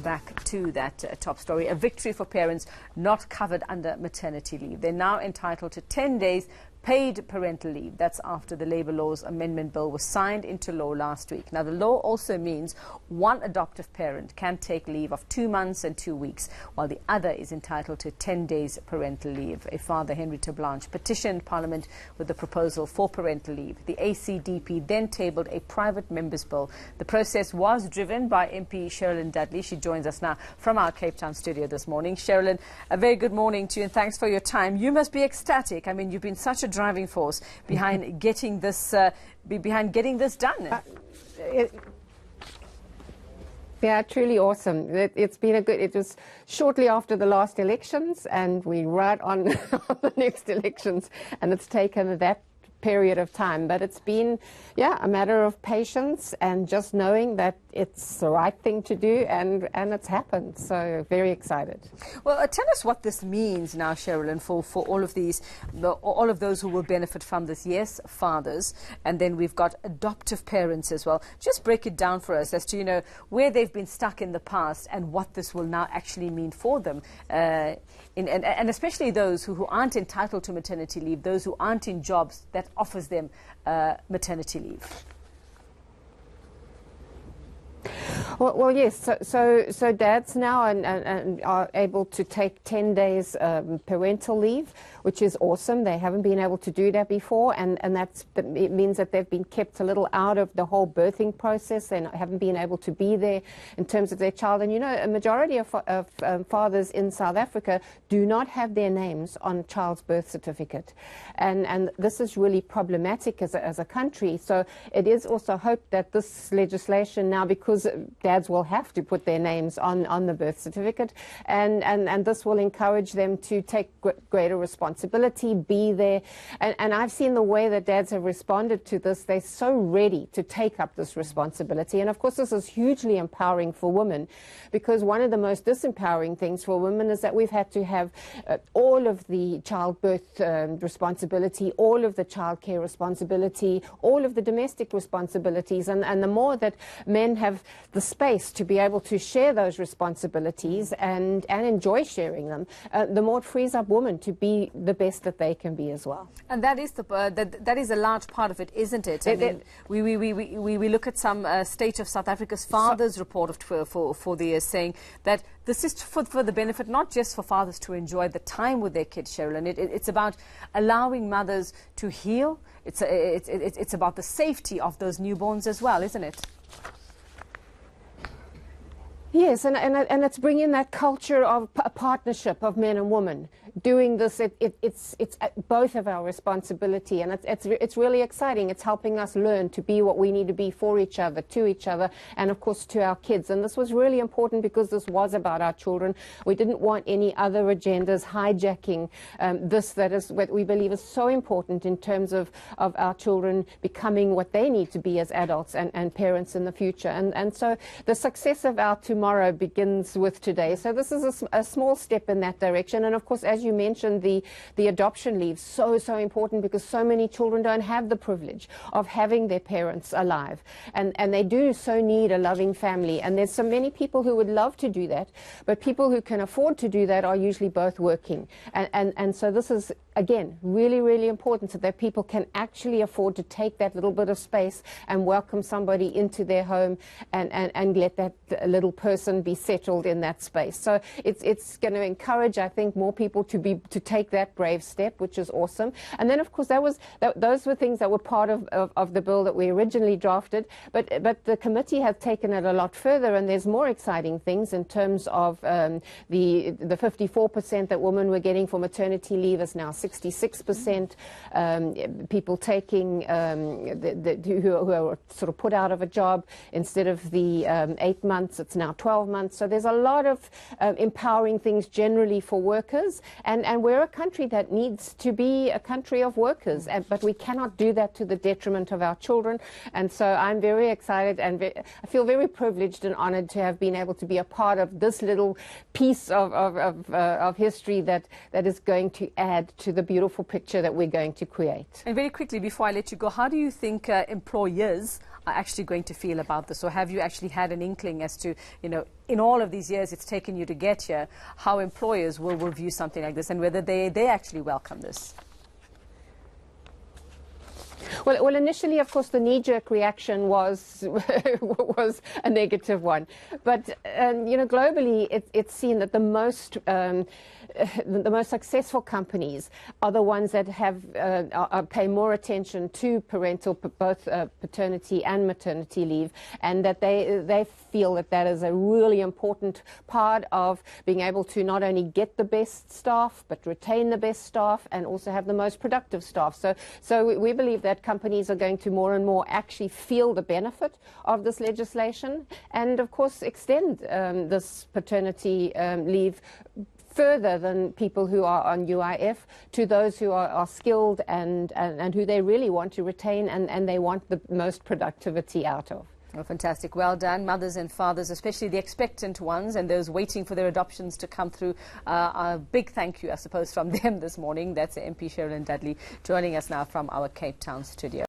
Back to that top story, a victory for parents not covered under maternity leave. They're now entitled to 10 days paid parental leave. That's after the Labour Laws Amendment Bill was signed into law last week. Now, the law also means one adoptive parent can take leave of 2 months and 2 weeks, while the other is entitled to 10 days parental leave. A father, Henry Blanche, petitioned Parliament with the proposal for parental leave. The ACDP then tabled a private member's bill. The process was driven by MP Cheryllyn Dudley. She joins us now from our Cape Town studio this morning. Cheryllyn, a very good morning to you and thanks for your time. You must be ecstatic. I mean, you've been such a driving force behind getting this done. Yeah, truly awesome. It's been a good. It was shortly after the last elections, and we're right on the next elections, and it's taken that period of time, but it's been a matter of patience and just knowing that it's the right thing to do, and it's happened. So very excited. Well, tell us what this means now, Cheryllyn, for all of these, all of those who will benefit from this. Yes, fathers, and then we've got adoptive parents as well. Just break it down for us as to where they've been stuck in the past and what this will now actually mean for them, and especially those who aren't entitled to maternity leave, those who aren't in jobs that offers them maternity leave. Well, yes. So dads now are able to take 10 days parental leave, which is awesome. They haven't been able to do that before, and it means that they've been kept a little out of the whole birthing process. They haven't been able to be there in terms of their child. And a majority of fathers in South Africa do not have their names on a child's birth certificate, and this is really problematic as a country. So it is also hoped that this legislation now, because dads will have to put their names on the birth certificate, and this will encourage them to take greater responsibility, be there. And I've seen the way that dads have responded to this. They're so ready to take up this responsibility. And of course, this is hugely empowering for women, because one of the most disempowering things for women is that we've had to have all of the childbirth responsibility, all of the childcare responsibility, all of the domestic responsibilities. And the more that men have the space to be able to share those responsibilities and enjoy sharing them, the more it frees up women to be the best that they can be as well. And that is that is a large part of it, isn't it? I mean, we look at some State of South Africa's Fathers report of for the year, saying that this is for the benefit not just for fathers to enjoy the time with their kids, Cheryllyn. It's about allowing mothers to heal. It's about the safety of those newborns as well, isn't it? Yes, and it's bringing that culture of a partnership of men and women. Doing this, it's both of our responsibility, and it's really exciting. It's helping us learn to be what we need to be for each other, to each other, and of course to our kids. And this was really important because this was about our children. We didn't want any other agendas hijacking that is what we believe is so important in terms of our children becoming what they need to be as adults and parents in the future. And so the success of our tomorrow begins with today. So this is a small step in that direction. And of course, as you mentioned, the adoption leave, so important, because so many children don't have the privilege of having their parents alive, and they do so need a loving family. And there's so many people who would love to do that, but people who can afford to do that are usually both working, and so this is, again, really important, so that people can actually afford to take that little bit of space and welcome somebody into their home and let that little person be settled in that space. So it's going to encourage, I think, more people to take that brave step, which is awesome. And then, of course, those were things that were part of the bill that we originally drafted, but the committee has taken it a lot further, and there's more exciting things in terms of the 54% that women were getting for maternity leave is now 66%. People taking who are sort of put out of a job, instead of the 8 months, it's now 12 months. So there's a lot of empowering things generally for workers, and we're a country that needs to be a country of workers, but we cannot do that to the detriment of our children. And so I'm very excited, and I feel very privileged and honored to have been able to be a part of this little piece of history that is going to add to the beautiful picture that we're going to create. And very quickly, before I let you go, how do you think employers are actually going to feel about this? Or have you actually had an inkling as to, you know, in all of these years it's taken you to get here, how employers will view something like this and whether they actually welcome this? Well, initially, of course, the knee-jerk reaction was was a negative one, but you know, globally, it's seen that the most successful companies are the ones that have pay more attention to parental, both paternity and maternity leave, and that they feel that that is a really important part of being able to not only get the best staff but retain the best staff and also have the most productive staff. So we believe that companies are going to more and more actually feel the benefit of this legislation, and of course extend this paternity leave further than people who are on UIF to those who are skilled and who they really want to retain and they want the most productivity out of. Oh, fantastic. Well done, mothers and fathers, especially the expectant ones and those waiting for their adoptions to come through. A big thank you, I suppose, from them this morning. That's MP Cheryllyn Dudley joining us now from our Cape Town studio.